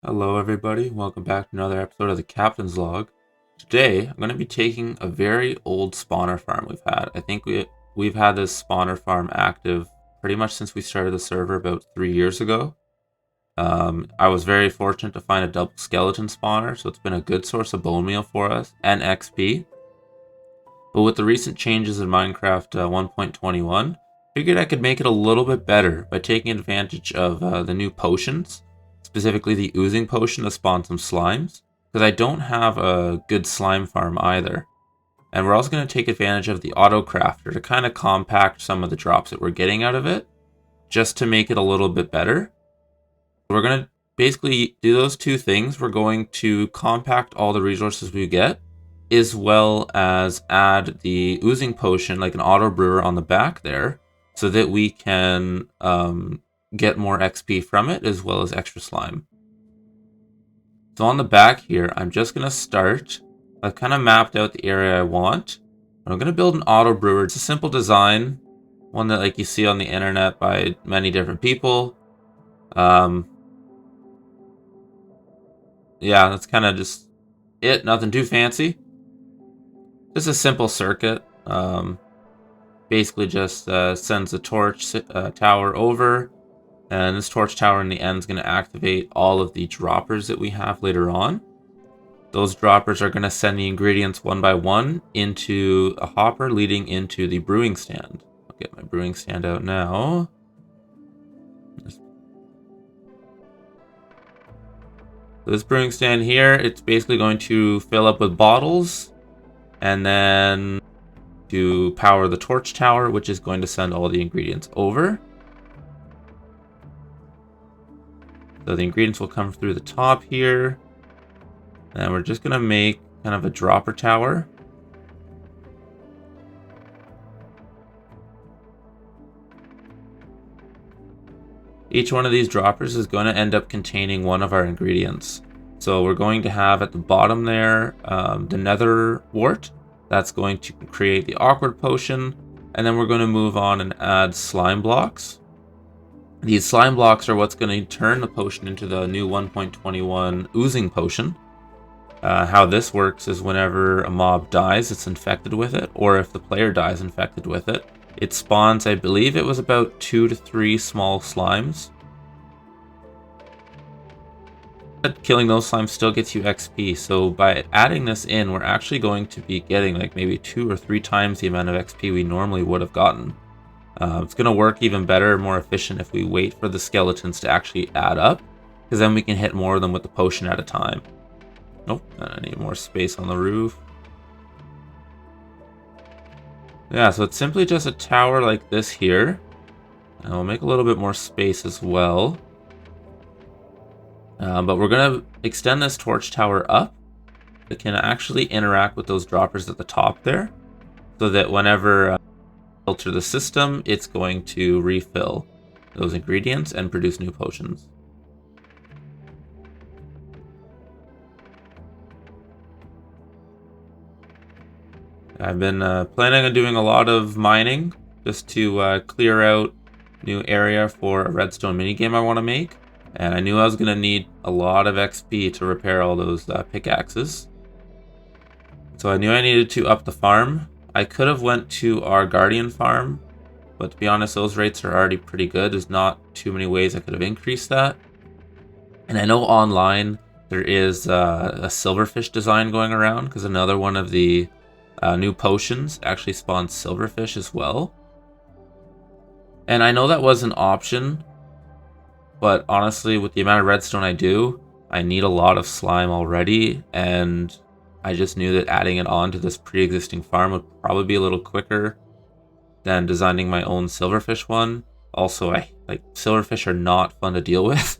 Hello everybody, welcome back to another episode of the Captain's Log. Today, I'm going to be taking a very old spawner farm we've had. I think we've had this spawner farm active pretty much since we started the server about 3 years ago. I was very fortunate to find a double skeleton spawner, so it's been a good source of bone meal for us, and XP. But with the recent changes in Minecraft 1.21, figured I could make it a little bit better by taking advantage of the new potions, specifically the oozing potion to spawn some slimes, because I don't have a good slime farm either. And we're also going to take advantage of the auto crafter to kind of compact some of the drops that we're getting out of it, just to make it a little bit better. We're going to basically do those two things. We're going to compact all the resources we get, as well as add the oozing potion, like an auto brewer on the back there, so that we can get more XP from it, as well as extra slime. So on the back here, I'm just going to start. I've kind of mapped out the area I want. I'm going to build an auto brewer. It's a simple design, one that like you see on the internet by many different people. Yeah, that's kind of just it. Nothing too fancy. Just a simple circuit. Basically just sends a torch tower over. And this torch tower in the end is going to activate all of the droppers that we have later on. Those droppers are going to send the ingredients one by one into a hopper leading into the brewing stand. I'll get my brewing stand out now. This brewing stand here, it's basically going to fill up with bottles and then to power the torch tower, which is going to send all the ingredients over. So the ingredients will come through the top here. And we're just going to make kind of a dropper tower. Each one of these droppers is going to end up containing one of our ingredients. So we're going to have at the bottom there the nether wart. That's going to create the awkward potion. And then we're going to move on and add slime blocks. These slime blocks are what's going to turn the potion into the new 1.21 oozing potion. How this works is whenever a mob dies, it's infected with it, or if the player dies infected with it, it spawns, I believe it was about 2 to 3 small slimes. But killing those slimes still gets you XP, so by adding this in, we're actually going to be getting like maybe 2 or 3 times the amount of XP we normally would have gotten. It's going to work even better, more efficient if we wait for the skeletons to actually add up, because then we can hit more of them with the potion at a time. Nope, I need more space on the roof. Yeah, so it's simply just a tower like this here. And we'll make a little bit more space as well. But we're going to extend this torch tower up. It can actually interact with those droppers at the top there. So that whenever filter the system, it's going to refill those ingredients and produce new potions. I've been planning on doing a lot of mining just to clear out new area for a redstone minigame I want to make. And I knew I was going to need a lot of XP to repair all those pickaxes. So I knew I needed to up the farm. I could have went to our guardian farm, but to be honest, those rates are already pretty good. There's not too many ways I could have increased that. And I know online there is a silverfish design going around, because another one of the new potions actually spawns silverfish as well. And I know that was an option, but honestly, with the amount of redstone I do, I need a lot of slime already, and I just knew that adding it on to this pre-existing farm would probably be a little quicker than designing my own silverfish one. Also, silverfish are not fun to deal with.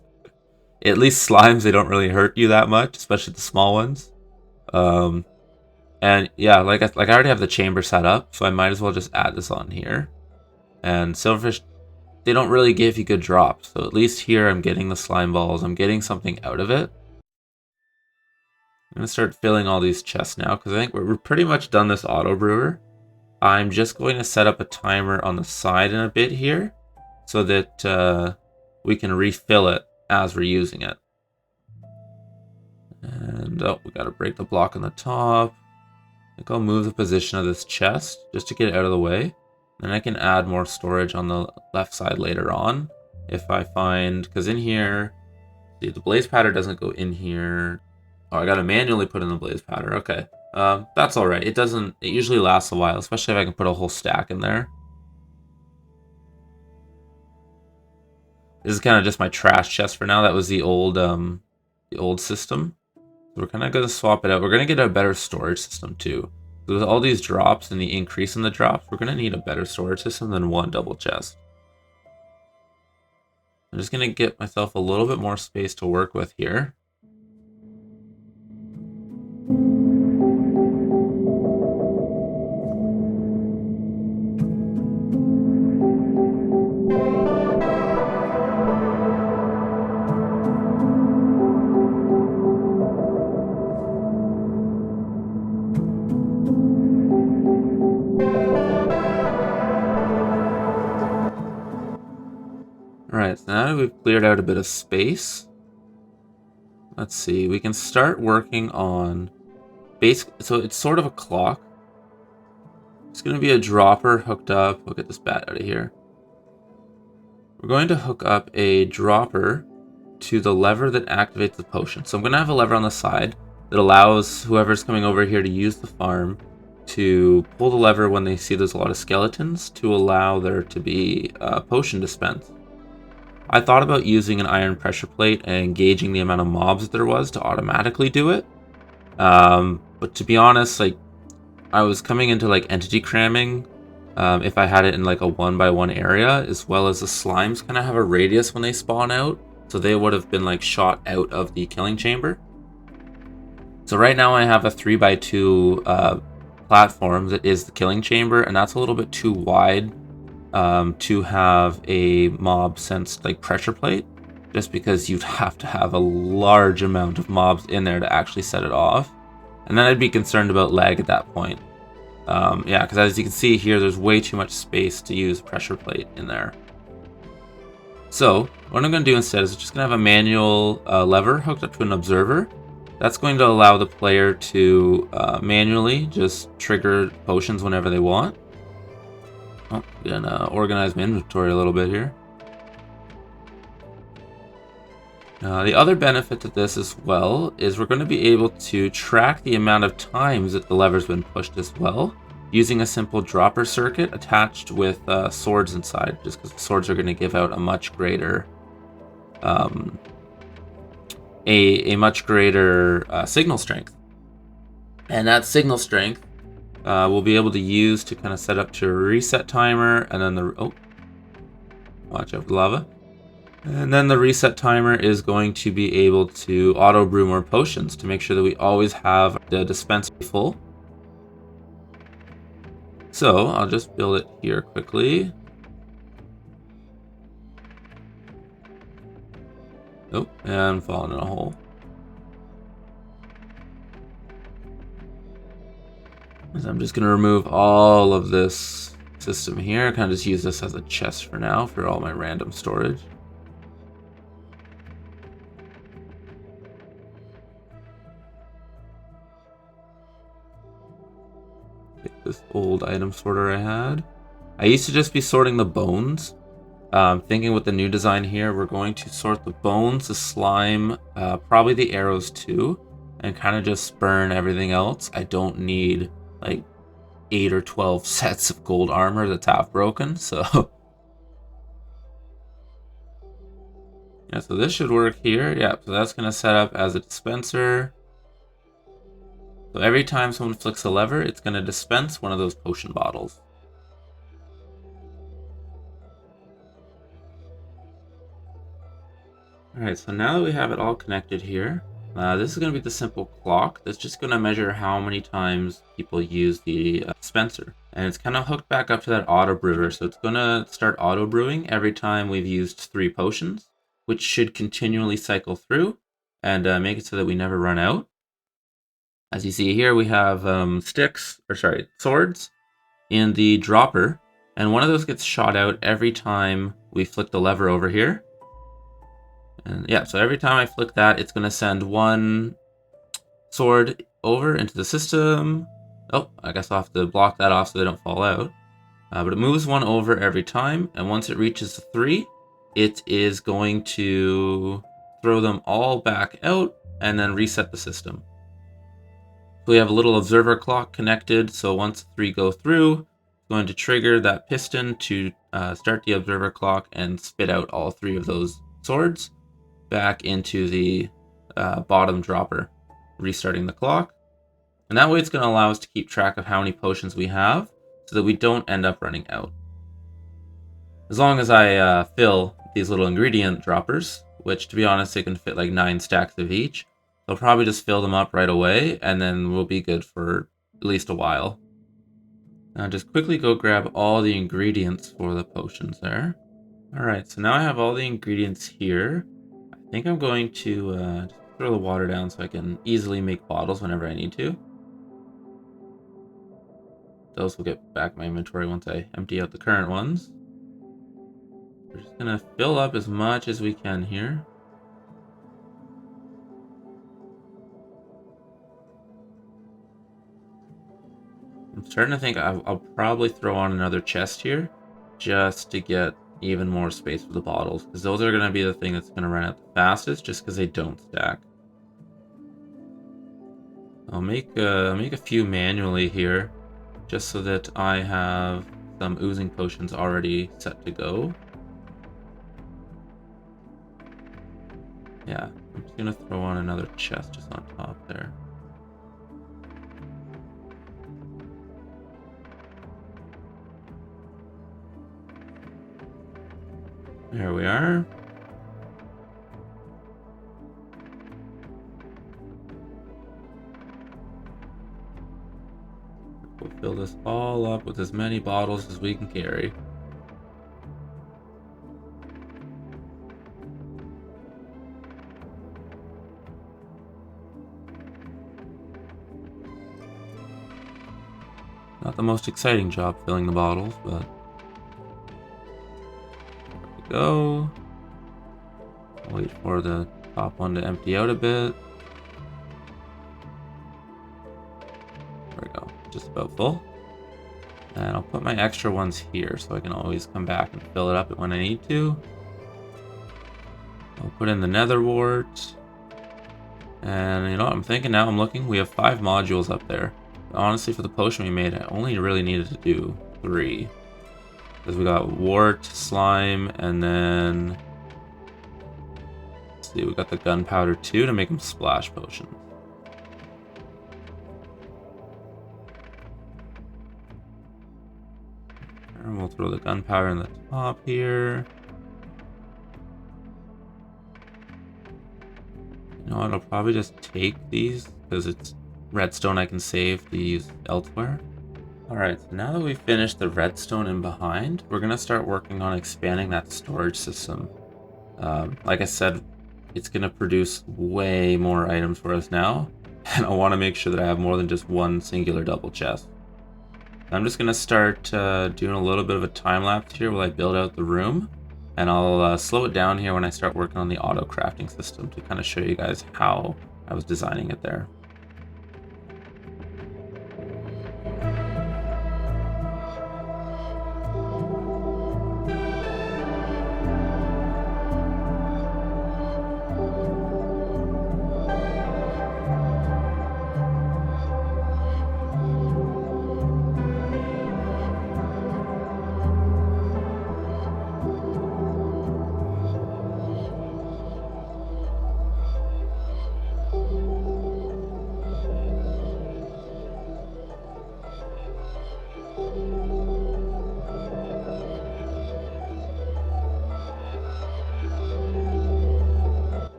At least slimes, they don't really hurt you that much, especially the small ones. And yeah, I already have the chamber set up, so I might as well just add this on here. And silverfish, they don't really give you good drops, so at least here I'm getting the slime balls. I'm getting something out of it. I'm going to start filling all these chests now, because I think we're pretty much done this auto brewer. I'm just going to set up a timer on the side in a bit here, so that we can refill it as we're using it. And oh, we gotta break the block on the top. I think I'll move the position of this chest just to get it out of the way. Then I can add more storage on the left side later on. If I find, because in here, see, the blaze powder doesn't go in here. Oh, I gotta manually put in the blaze powder. Okay, that's all right. It doesn't. It usually lasts a while, especially if I can put a whole stack in there. This is kind of just my trash chest for now. That was the old system. So we're kind of gonna swap it out. We're gonna get a better storage system too. So with all these drops and the increase in the drops, we're gonna need a better storage system than one double chest. I'm just gonna get myself a little bit more space to work with here. Alright, so now that we've cleared out a bit of space, let's see, we can start working on so it's sort of a clock. It's going to be a dropper hooked up. We'll get this bat out of here. We're going to hook up a dropper to the lever that activates the potion. So I'm going to have a lever on the side that allows whoever's coming over here to use the farm to pull the lever when they see there's a lot of skeletons to allow there to be a potion dispense. I thought about using an iron pressure plate and gauging the amount of mobs that there was to automatically do it. But to be honest, like, I was coming into like entity cramming if I had it in like a 1x1 area, as well as the slimes kind of have a radius when they spawn out, so they would have been like shot out of the killing chamber. So right now I have a 3x2 platform that is the killing chamber, and that's a little bit too wide to have a mob sense like pressure plate, just because you'd have to have a large amount of mobs in there to actually set it off. And then I'd be concerned about lag at that point. Yeah, because as you can see here, there's way too much space to use pressure plate in there. So what I'm going to do instead is just going to have a manual lever hooked up to an observer. That's going to allow the player to manually just trigger potions whenever they want. Oh, gonna organize my inventory a little bit here. The other benefit to this as well is we're going to be able to track the amount of times that the lever's been pushed as well, using a simple dropper circuit attached with swords inside, just because the swords are going to give out a much greater much greater signal strength. And that signal strength we'll be able to use to kind of set up to a reset timer, and then watch out for the lava. And then the reset timer is going to be able to auto brew more potions to make sure that we always have the dispenser full. So I'll just build it here quickly. Oh, and I'm falling in a hole. So I'm just going to remove all of this system here. Kind of just use this as a chest for now for all my random storage. Take this old item sorter I had. I used to just be sorting the bones. Thinking with the new design here, we're going to sort the bones, the slime, probably the arrows too, and kind of just burn everything else. I don't need like 8 or 12 sets of gold armor that's half broken, so yeah, so this should work here. Yeah, so that's going to set up as a dispenser. So every time someone flicks a lever, it's going to dispense one of those potion bottles. Alright, so now that we have it all connected here, this is going to be the simple clock that's just going to measure how many times people use the dispenser. And it's kind of hooked back up to that auto brewer, so it's going to start auto brewing every time we've used 3 potions, which should continually cycle through and make it so that we never run out. As you see here, we have swords in the dropper, and one of those gets shot out every time we flick the lever over here. And yeah, so every time I flick that, it's going to send one sword over into the system. Oh, I guess I'll have to block that off so they don't fall out. But it moves one over every time, and once it reaches 3, it is going to throw them all back out and then reset the system. So we have a little observer clock connected, so once 3 go through, it's going to trigger that piston to start the observer clock and spit out all 3 of those swords back into the bottom dropper, restarting the clock. And that way it's going to allow us to keep track of how many potions we have so that we don't end up running out. As long as I fill these little ingredient droppers, which to be honest, they can fit like 9 stacks of each, I'll probably just fill them up right away and then we'll be good for at least a while. Now just quickly go grab all the ingredients for the potions there. Alright, so now I have all the ingredients here. I think I'm going to just throw the water down so I can easily make bottles whenever I need to. Those will get back my inventory once I empty out the current ones. We're just gonna fill up as much as we can here. I'm starting to think I'll probably throw on another chest here just to get even more space for the bottles, because those are going to be the thing that's going to run out the fastest just because they don't stack. I'll make a few manually here just so that I have some oozing potions already set to go. Yeah, I'm just going to throw on another chest just on top there. There we are. We'll fill this all up with as many bottles as we can carry. Not the most exciting job filling the bottles, but there we go. I'll wait for the top one to empty out a bit. There we go, just about full. And I'll put my extra ones here so I can always come back and fill it up when I need to. I'll put in the nether wart. And you know what I'm thinking now? I'm looking, we have 5 modules up there. Honestly, for the potion we made, I only really needed to do 3. Because we got wart, slime, and then... Let's see, we got the gunpowder too to make them splash potions. And we'll throw the gunpowder in the top here. You know what, I'll probably just take these because it's redstone I can save to use elsewhere. Alright, so now that we've finished the redstone in behind, we're going to start working on expanding that storage system. Like I said, it's going to produce way more items for us now, and I want to make sure that I have more than just one singular double chest. I'm just going to start doing a little bit of a time lapse here while I build out the room, and I'll slow it down here when I start working on the auto crafting system to kind of show you guys how I was designing it there.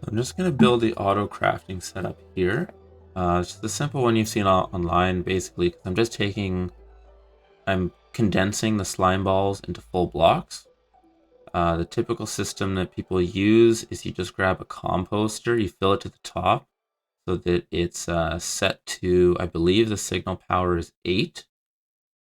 I'm just going to build the auto crafting setup here. It's the simple one you've seen online, basically, because I'm condensing the slime balls into full blocks. The typical system that people use is you just grab a composter, you fill it to the top so that it's set to, I believe the signal power is 8.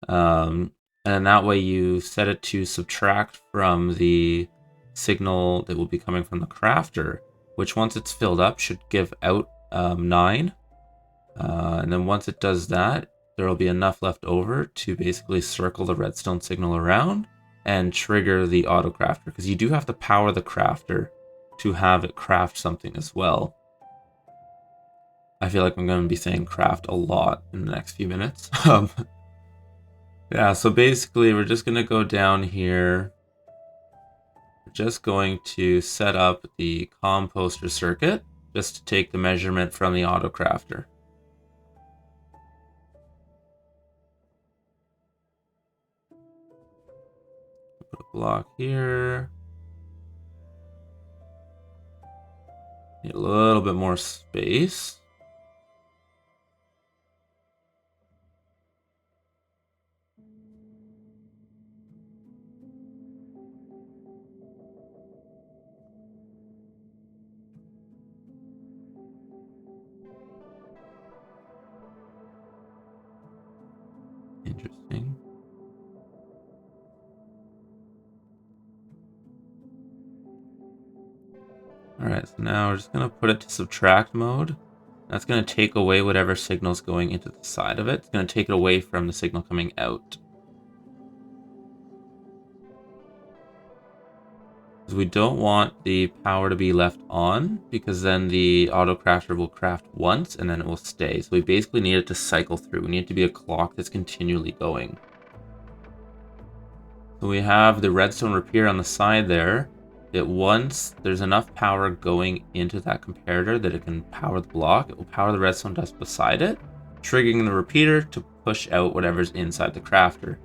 And that way you set it to subtract from the signal that will be coming from the crafter. which once it's filled up should give out 9. And then once it does that, there will be enough left over to basically circle the redstone signal around and trigger the auto crafter, because you do have to power the crafter to have it craft something as well. I feel like I'm going to be saying craft a lot in the next few minutes. Yeah, so basically we're just going to go down here. We're just going to set up the composter circuit just to take the measurement from the auto crafter. Put a block here. Need a little bit more space. Interesting. Alright, so now we're just going to put it to subtract mode. That's going to take away whatever signal's going into the side of it. It's going to take it away from the signal coming out. Because we don't want the power to be left on, because then the auto crafter will craft once and then it will stay. So we basically need it to cycle through. We need it to be a clock that's continually going. So we have the redstone repeater on the side there. That once there's enough power going into that comparator that it can power the block, it will power the redstone dust beside it, triggering the repeater to push out whatever's inside the crafter.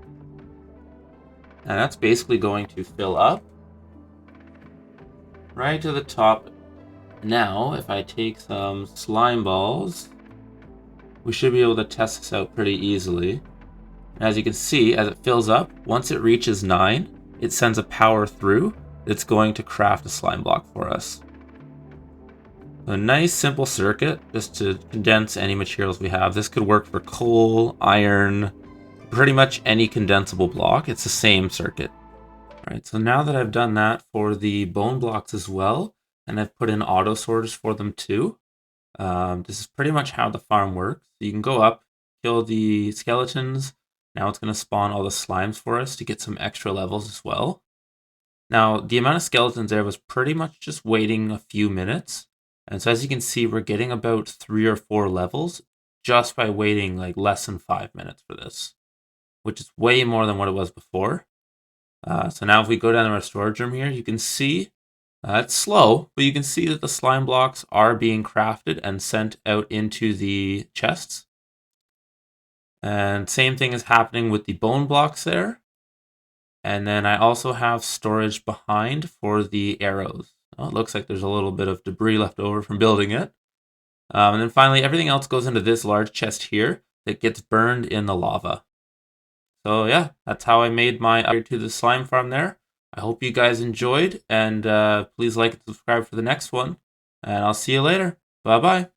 And that's basically going to fill up right to the top. Now, if I take some slime balls, we should be able to test this out pretty easily. And as you can see, as it fills up, once it reaches 9, it sends a power through that's going to craft a slime block for us. A nice simple circuit just to condense any materials we have. This could work for coal, iron, pretty much any condensable block. It's the same circuit. All right, so now that I've done that for the bone blocks as well, and I've put in auto sorters for them too, this is pretty much how the farm works. You can go up, kill the skeletons. Now it's going to spawn all the slimes for us to get some extra levels as well. Now, the amount of skeletons there was pretty much just waiting a few minutes. And so as you can see, we're getting about 3 or 4 levels just by waiting like less than 5 minutes for this, which is way more than what it was before. So now if we go down to our storage room here, you can see it's slow, but you can see that the slime blocks are being crafted and sent out into the chests. And same thing is happening with the bone blocks there. And then I also have storage behind for the arrows. Oh, it looks like there's a little bit of debris left over from building it. And then finally, everything else goes into this large chest here that gets burned in the lava. So yeah, that's how I made my upgrade to the slime farm there. I hope you guys enjoyed, and please like and subscribe for the next one. And I'll see you later. Bye-bye.